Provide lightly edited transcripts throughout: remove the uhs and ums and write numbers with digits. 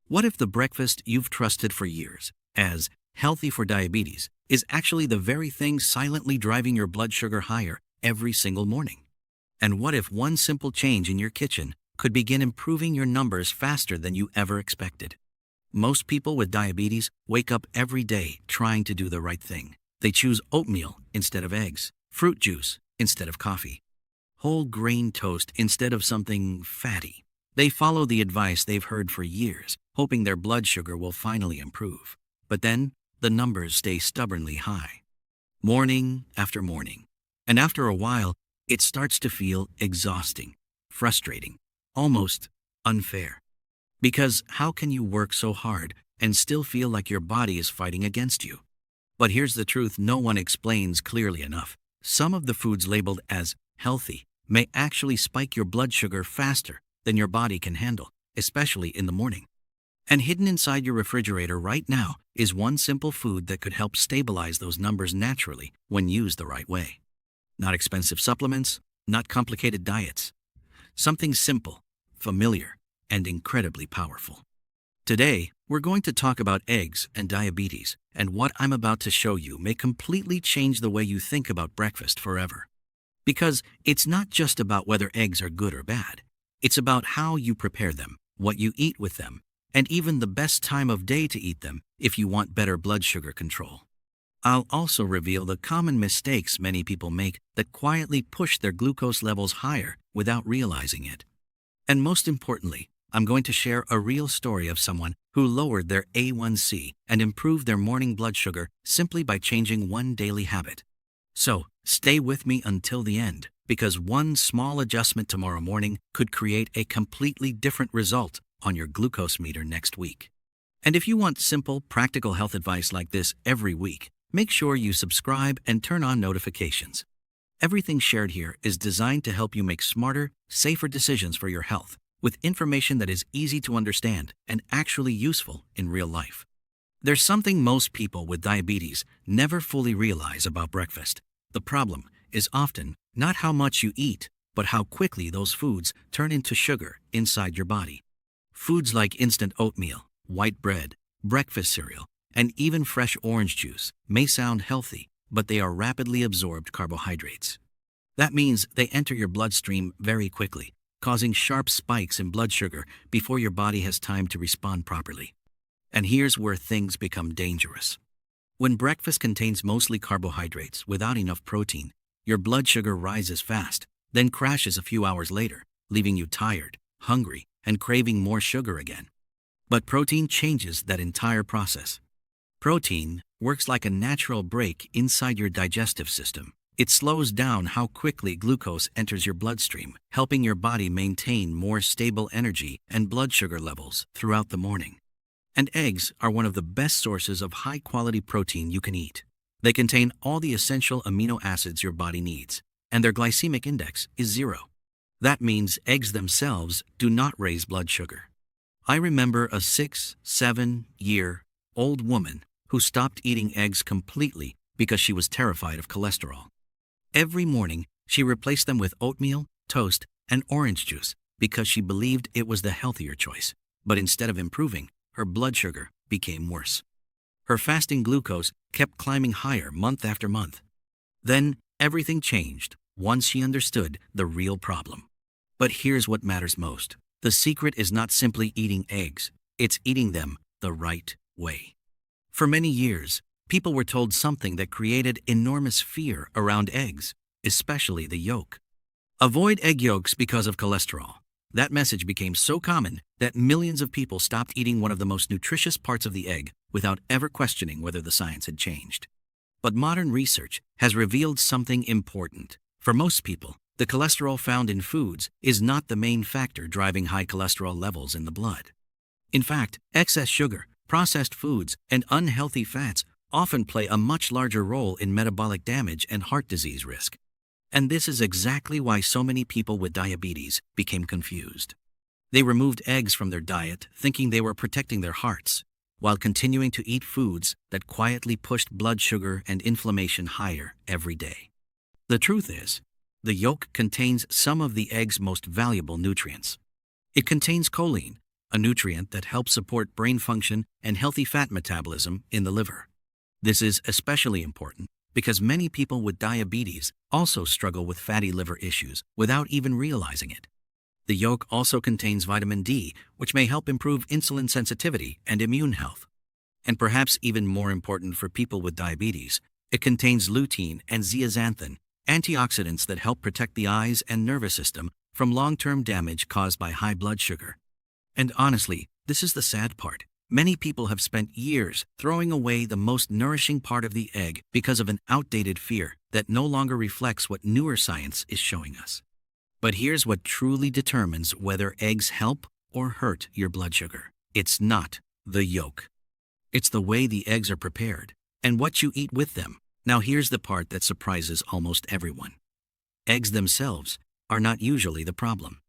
What if the breakfast you've trusted for years as healthy for diabetes is actually the very thing silently driving your blood sugar higher every single morning? And what if one simple change in your kitchen could begin improving your numbers faster than you ever expected? Most people with diabetes wake up every day trying to do the right thing. They choose oatmeal instead of eggs, fruit juice instead of coffee, whole grain toast instead of something fatty. They follow the advice they've heard for years, hoping their blood sugar will finally improve. But then, the numbers stay stubbornly high, morning after morning. And after a while, it starts to feel exhausting, frustrating, almost unfair. Because how can you work so hard and still feel like your body is fighting against you? But here's the truth no one explains clearly enough. Some of the foods labeled as healthy may actually spike your blood sugar faster than your body can handle, especially in the morning. And hidden inside your refrigerator right now is one simple food that could help stabilize those numbers naturally when used the right way. Not expensive supplements, not complicated diets. Something simple, familiar, and incredibly powerful. Today, we're going to talk about eggs and diabetes, and what I'm about to show you may completely change the way you think about breakfast forever. Because it's not just about whether eggs are good or bad. It's about how you prepare them, what you eat with them, and even the best time of day to eat them if you want better blood sugar control. I'll also reveal the common mistakes many people make that quietly push their glucose levels higher without realizing it. And most importantly, I'm going to share a real story of someone who lowered their A1C and improved their morning blood sugar simply by changing one daily habit. So, stay with me until the end, because one small adjustment tomorrow morning could create a completely different result on your glucose meter next week. And if you want simple, practical health advice like this every week, make sure you subscribe and turn on notifications. Everything shared here is designed to help you make smarter, safer decisions for your health, with information that is easy to understand and actually useful in real life. There's something most people with diabetes never fully realize about breakfast. The problem is often not how much you eat, but how quickly those foods turn into sugar inside your body. Foods like instant oatmeal, white bread, breakfast cereal, and even fresh orange juice may sound healthy, but they are rapidly absorbed carbohydrates. That means they enter your bloodstream very quickly, causing sharp spikes in blood sugar before your body has time to respond properly. And here's where things become dangerous. When breakfast contains mostly carbohydrates without enough protein, your blood sugar rises fast, then crashes a few hours later, leaving you tired, hungry, and craving more sugar again. But protein changes that entire process. Protein works like a natural brake inside your digestive system. It slows down how quickly glucose enters your bloodstream, helping your body maintain more stable energy and blood sugar levels throughout the morning. And eggs are one of the best sources of high-quality protein you can eat. They contain all the essential amino acids your body needs, and their glycemic index is 0. That means eggs themselves do not raise blood sugar. I remember a 6-7-year-old woman who stopped eating eggs completely because she was terrified of cholesterol. Every morning, she replaced them with oatmeal, toast, and orange juice because she believed it was the healthier choice. But instead of improving, her blood sugar became worse. Her fasting glucose kept climbing higher month after month. Then, everything changed once she understood the real problem. But here's what matters most. The secret is not simply eating eggs, it's eating them the right way. For many years, people were told something that created enormous fear around eggs, especially the yolk. Avoid egg yolks because of cholesterol. That message became so common that millions of people stopped eating one of the most nutritious parts of the egg without ever questioning whether the science had changed. But modern research has revealed something important. For most people, the cholesterol found in foods is not the main factor driving high cholesterol levels in the blood. In fact, excess sugar, processed foods, and unhealthy fats often play a much larger role in metabolic damage and heart disease risk. And this is exactly why so many people with diabetes became confused. They removed eggs from their diet thinking they were protecting their hearts, while continuing to eat foods that quietly pushed blood sugar and inflammation higher every day. The truth is, the yolk contains some of the egg's most valuable nutrients. It contains choline, a nutrient that helps support brain function and healthy fat metabolism in the liver. This is especially important because many people with diabetes also struggle with fatty liver issues without even realizing it. The yolk also contains vitamin D, which may help improve insulin sensitivity and immune health. And perhaps even more important for people with diabetes, it contains lutein and zeaxanthin, antioxidants that help protect the eyes and nervous system from long-term damage caused by high blood sugar. And honestly, this is the sad part. Many people have spent years throwing away the most nourishing part of the egg because of an outdated fear that no longer reflects what newer science is showing us. But here's what truly determines whether eggs help or hurt your blood sugar. It's not the yolk. It's the way the eggs are prepared and what you eat with them. Now here's the part that surprises almost everyone. Eggs themselves are not usually the problem.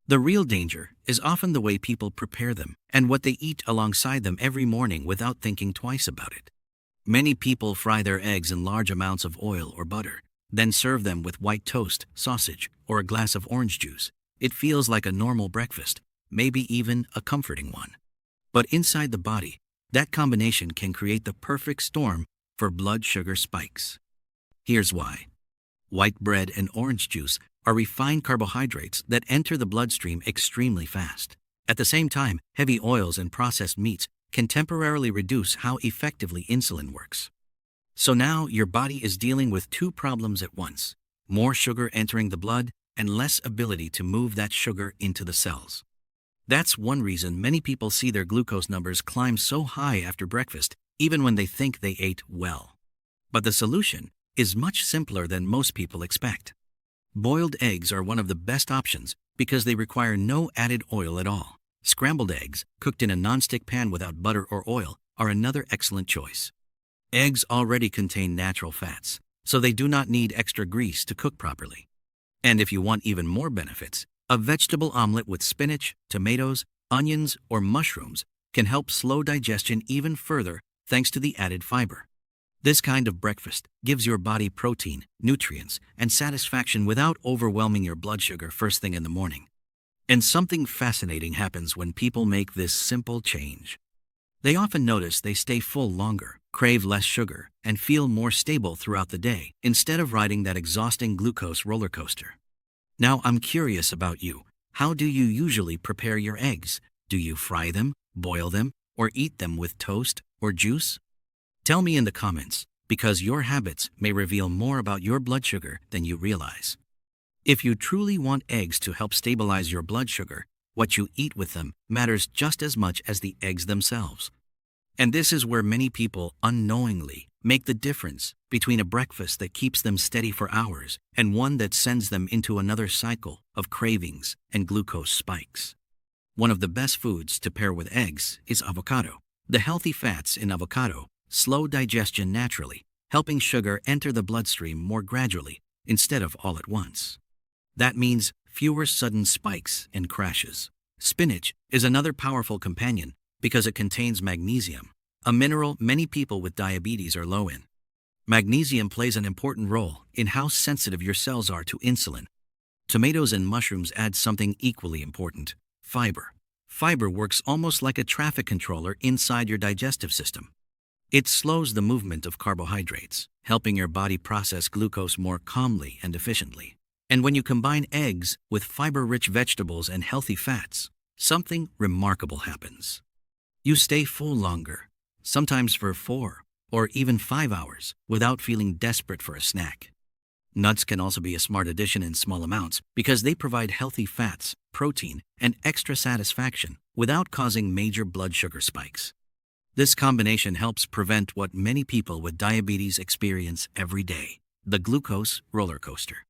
The real danger is often the way people prepare them and what they eat alongside them every morning without thinking twice about it. Many people fry their eggs in large amounts of oil or butter, then serve them with white toast, sausage, or a glass of orange juice. It feels like a normal breakfast, maybe even a comforting one. But inside the body, that combination can create the perfect storm for blood sugar spikes. Here's why. White bread and orange juice are refined carbohydrates that enter the bloodstream extremely fast. At the same time, heavy oils and processed meats can temporarily reduce how effectively insulin works. So now your body is dealing with two problems at once: more sugar entering the blood and less ability to move that sugar into the cells. That's one reason many people see their glucose numbers climb so high after breakfast, even when they think they ate well. But the solution is much simpler than most people expect. Boiled eggs are one of the best options because they require no added oil at all. Scrambled eggs, cooked in a nonstick pan without butter or oil, are another excellent choice. Eggs already contain natural fats, so they do not need extra grease to cook properly. And if you want even more benefits, a vegetable omelet with spinach, tomatoes, onions, or mushrooms can help slow digestion even further thanks to the added fiber. This kind of breakfast gives your body protein, nutrients, and satisfaction without overwhelming your blood sugar first thing in the morning. And something fascinating happens when people make this simple change. They often notice they stay full longer, crave less sugar, and feel more stable throughout the day instead of riding that exhausting glucose roller coaster. Now I'm curious about you. How do you usually prepare your eggs? Do you fry them, boil them, or eat them with toast or juice? Tell me in the comments, because your habits may reveal more about your blood sugar than you realize. If you truly want eggs to help stabilize your blood sugar, what you eat with them matters just as much as the eggs themselves. And this is where many people unknowingly make the difference between a breakfast that keeps them steady for hours and one that sends them into another cycle of cravings and glucose spikes. One of the best foods to pair with eggs is avocado. The healthy fats in avocado slow digestion naturally, helping sugar enter the bloodstream more gradually instead of all at once. That means fewer sudden spikes and crashes. Spinach is another powerful companion because it contains magnesium, a mineral many people with diabetes are low in. Magnesium plays an important role in how sensitive your cells are to insulin. Tomatoes and mushrooms add something equally important: fiber. Fiber works almost like a traffic controller inside your digestive system. It slows the movement of carbohydrates, helping your body process glucose more calmly and efficiently. And when you combine eggs with fiber-rich vegetables and healthy fats, something remarkable happens. You stay full longer, sometimes for 4 or even 5 hours, without feeling desperate for a snack. Nuts can also be a smart addition in small amounts because they provide healthy fats, protein, and extra satisfaction without causing major blood sugar spikes. This combination helps prevent what many people with diabetes experience every day: the glucose roller coaster.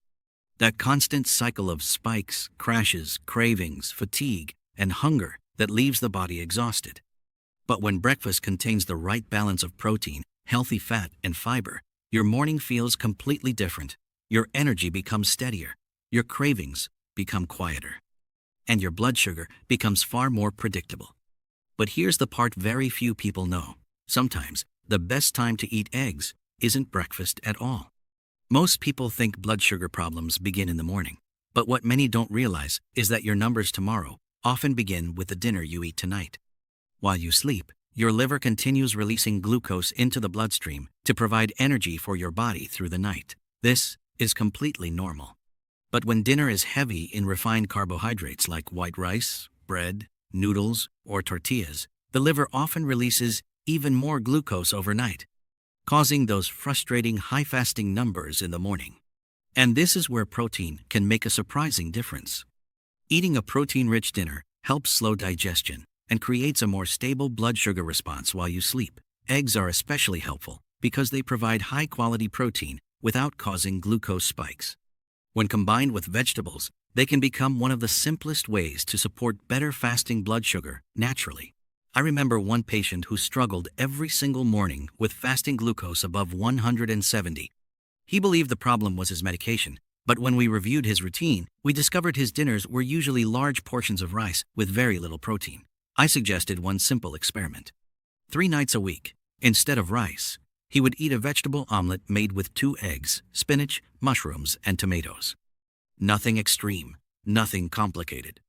That constant cycle of spikes, crashes, cravings, fatigue, and hunger that leaves the body exhausted. But when breakfast contains the right balance of protein, healthy fat, and fiber, your morning feels completely different. Your energy becomes steadier, your cravings become quieter, and your blood sugar becomes far more predictable. But here's the part very few people know. Sometimes the best time to eat eggs isn't breakfast at all. Most people think blood sugar problems begin in the morning, but what many don't realize is that your numbers tomorrow often begin with the dinner you eat tonight. While you sleep, your liver continues releasing glucose into the bloodstream to provide energy for your body through the night. This is completely normal. But when dinner is heavy in refined carbohydrates like white rice, bread, noodles, or tortillas, the liver often releases even more glucose overnight, causing those frustrating high fasting numbers in the morning. And this is where protein can make a surprising difference. Eating a protein-rich dinner helps slow digestion and creates a more stable blood sugar response while you sleep. Eggs are especially helpful because they provide high-quality protein without causing glucose spikes. When combined with vegetables, they can become one of the simplest ways to support better fasting blood sugar naturally. I remember one patient who struggled every single morning with fasting glucose above 170. He believed the problem was his medication, but when we reviewed his routine, we discovered his dinners were usually large portions of rice with very little protein. I suggested one simple experiment. 3 nights a week, instead of rice, he would eat a vegetable omelet made with 2 eggs, spinach, mushrooms, and tomatoes. Nothing extreme, nothing complicated.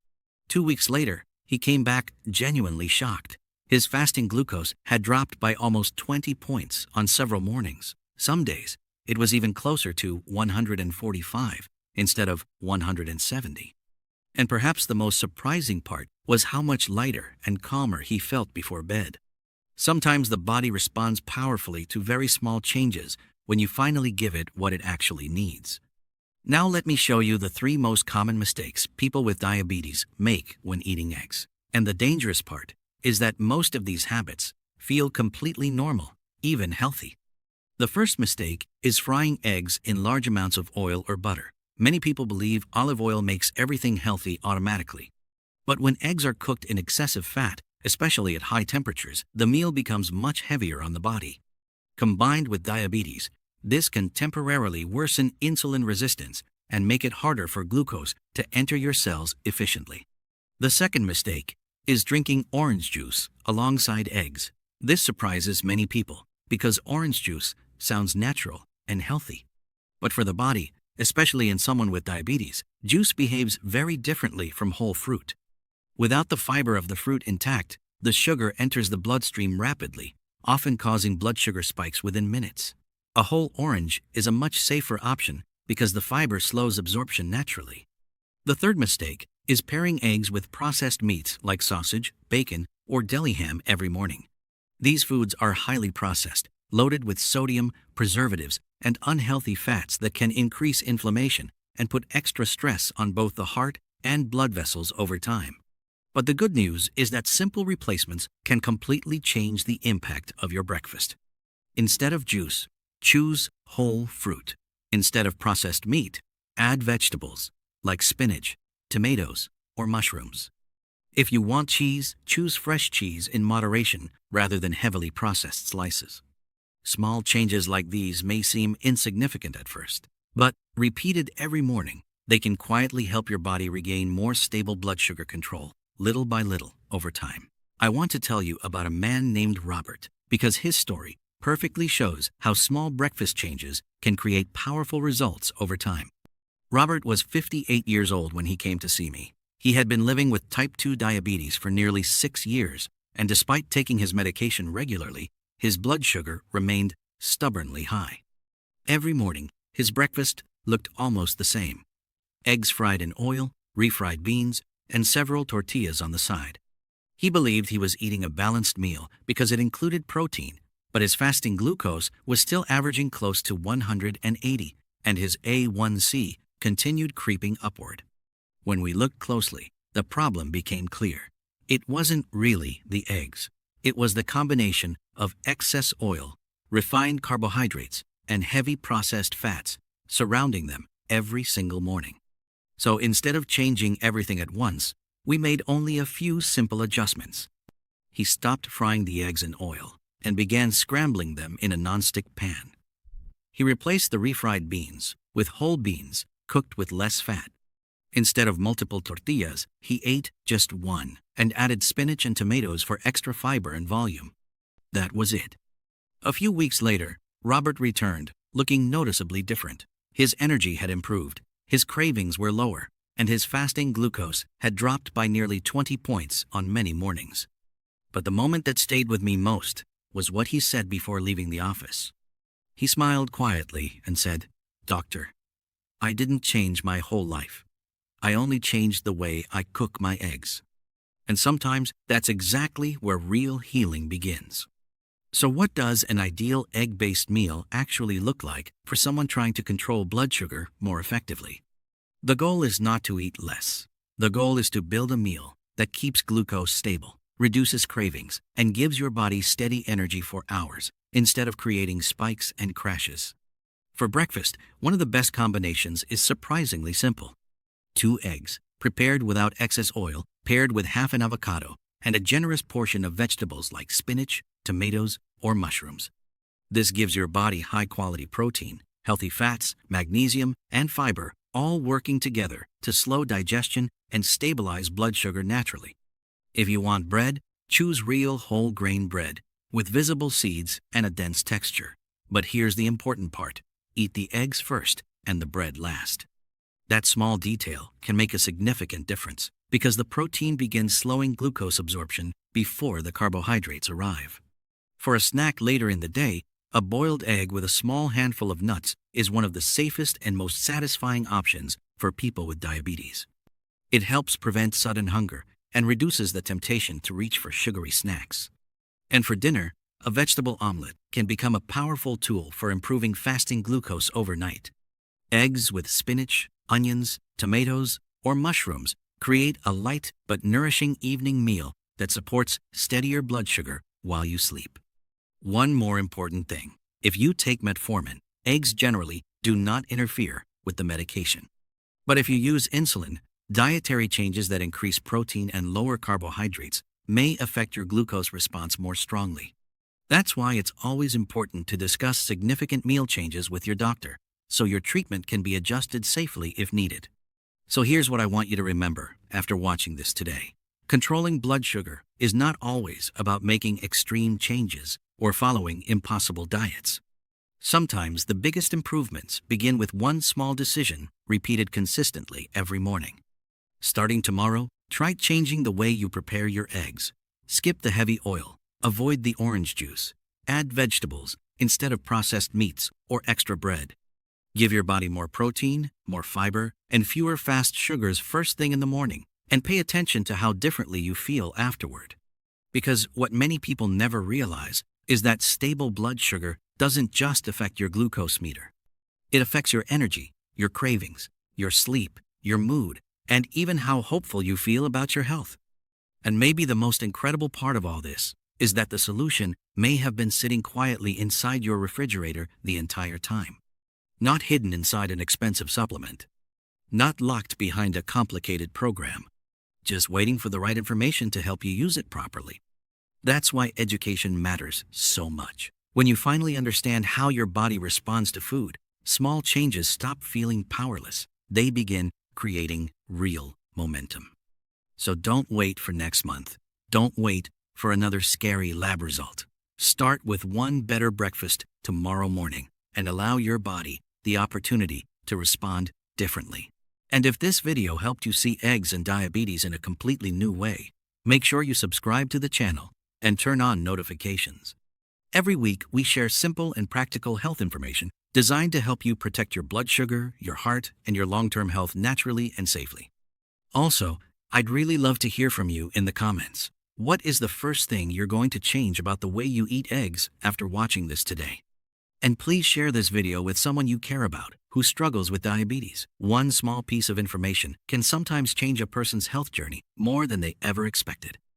2 weeks later, he came back genuinely shocked. His fasting glucose had dropped by almost 20 points on several mornings. Some days, it was even closer to 145 instead of 170. And perhaps the most surprising part was how much lighter and calmer he felt before bed. Sometimes the body responds powerfully to very small changes when you finally give it what it actually needs. Now let me show you the 3 most common mistakes people with diabetes make when eating eggs. And the dangerous part is that most of these habits feel completely normal, even healthy. The first mistake is frying eggs in large amounts of oil or butter. Many people believe olive oil makes everything healthy automatically. But when eggs are cooked in excessive fat, especially at high temperatures, the meal becomes much heavier on the body. Combined with diabetes, this can temporarily worsen insulin resistance and make it harder for glucose to enter your cells efficiently. The second mistake is drinking orange juice alongside eggs. This surprises many people because orange juice sounds natural and healthy. But for the body, especially in someone with diabetes, juice behaves very differently from whole fruit. Without the fiber of the fruit intact, the sugar enters the bloodstream rapidly, often causing blood sugar spikes within minutes. A whole orange is a much safer option because the fiber slows absorption naturally. The third mistake is pairing eggs with processed meats like sausage, bacon, or deli ham every morning. These foods are highly processed, loaded with sodium, preservatives, and unhealthy fats that can increase inflammation and put extra stress on both the heart and blood vessels over time. But the good news is that simple replacements can completely change the impact of your breakfast. Instead of juice, choose whole fruit. Instead of processed meat, add vegetables like spinach, tomatoes, or mushrooms. If you want cheese, choose fresh cheese in moderation rather than heavily processed slices. Small changes like these may seem insignificant at first, but repeated every morning, they can quietly help your body regain more stable blood sugar control, little by little, over time. I want to tell you about a man named Robert, because his story perfectly shows how small breakfast changes can create powerful results over time. Robert was 58 years old when he came to see me. He had been living with type 2 diabetes for nearly 6 years, and despite taking his medication regularly, his blood sugar remained stubbornly high. Every morning, his breakfast looked almost the same: eggs fried in oil, refried beans, and several tortillas on the side. He believed he was eating a balanced meal because it included protein, but his fasting glucose was still averaging close to 180, and his A1C continued creeping upward. When we looked closely, the problem became clear. It wasn't really the eggs. It was the combination of excess oil, refined carbohydrates, and heavy processed fats surrounding them every single morning. So instead of changing everything at once, we made only a few simple adjustments. He stopped frying the eggs in oil and began scrambling them in a nonstick pan. He replaced the refried beans with whole beans cooked with less fat. Instead of multiple tortillas, he ate just one and added spinach and tomatoes for extra fiber and volume. That was it. A few weeks later, Robert returned, looking noticeably different. His energy had improved, his cravings were lower, and his fasting glucose had dropped by nearly 20 points on many mornings. But the moment that stayed with me most was what he said before leaving the office. He smiled quietly and said, "Doctor, I didn't change my whole life. I only changed the way I cook my eggs." And sometimes that's exactly where real healing begins. So what does an ideal egg-based meal actually look like for someone trying to control blood sugar more effectively? The goal is not to eat less. The goal is to build a meal that keeps glucose stable, reduces cravings, and gives your body steady energy for hours instead of creating spikes and crashes. For breakfast, one of the best combinations is surprisingly simple. 2 eggs, prepared without excess oil, paired with half an avocado, and a generous portion of vegetables like spinach, tomatoes, or mushrooms. This gives your body high-quality protein, healthy fats, magnesium, and fiber, all working together to slow digestion and stabilize blood sugar naturally. If you want bread, choose real whole grain bread with visible seeds and a dense texture. But here's the important part: eat the eggs first and the bread last. That small detail can make a significant difference because the protein begins slowing glucose absorption before the carbohydrates arrive. For a snack later in the day, a boiled egg with a small handful of nuts is one of the safest and most satisfying options for people with diabetes. It helps prevent sudden hunger and reduces the temptation to reach for sugary snacks. And for dinner, a vegetable omelet can become a powerful tool for improving fasting glucose overnight. Eggs with spinach, onions, tomatoes, or mushrooms create a light but nourishing evening meal that supports steadier blood sugar while you sleep. One more important thing: if you take metformin, eggs generally do not interfere with the medication. But if you use insulin, dietary changes that increase protein and lower carbohydrates may affect your glucose response more strongly. That's why it's always important to discuss significant meal changes with your doctor, so your treatment can be adjusted safely if needed. So here's what I want you to remember after watching this today. Controlling blood sugar is not always about making extreme changes or following impossible diets. Sometimes the biggest improvements begin with one small decision repeated consistently every morning. Starting tomorrow, try changing the way you prepare your eggs. Skip the heavy oil, avoid the orange juice, add vegetables instead of processed meats or extra bread. Give your body more protein, more fiber, and fewer fast sugars first thing in the morning, and pay attention to how differently you feel afterward. Because what many people never realize is that stable blood sugar doesn't just affect your glucose meter. It affects your energy, your cravings, your sleep, your mood, and even how hopeful you feel about your health. And maybe the most incredible part of all this is that the solution may have been sitting quietly inside your refrigerator the entire time. Not hidden inside an expensive supplement. Not locked behind a complicated program. Just waiting for the right information to help you use it properly. That's why education matters so much. When you finally understand how your body responds to food, small changes stop feeling powerless. They begin creating real momentum. So don't wait for next month. Don't wait for another scary lab result. Start with one better breakfast tomorrow morning and allow your body the opportunity to respond differently. And if this video helped you see eggs and diabetes in a completely new way, make sure you subscribe to the channel and turn on notifications. Every week, we share simple and practical health information designed to help you protect your blood sugar, your heart, and your long-term health naturally and safely. Also, I'd really love to hear from you in the comments. What is the first thing you're going to change about the way you eat eggs after watching this today? And please share this video with someone you care about who struggles with diabetes. One small piece of information can sometimes change a person's health journey more than they ever expected.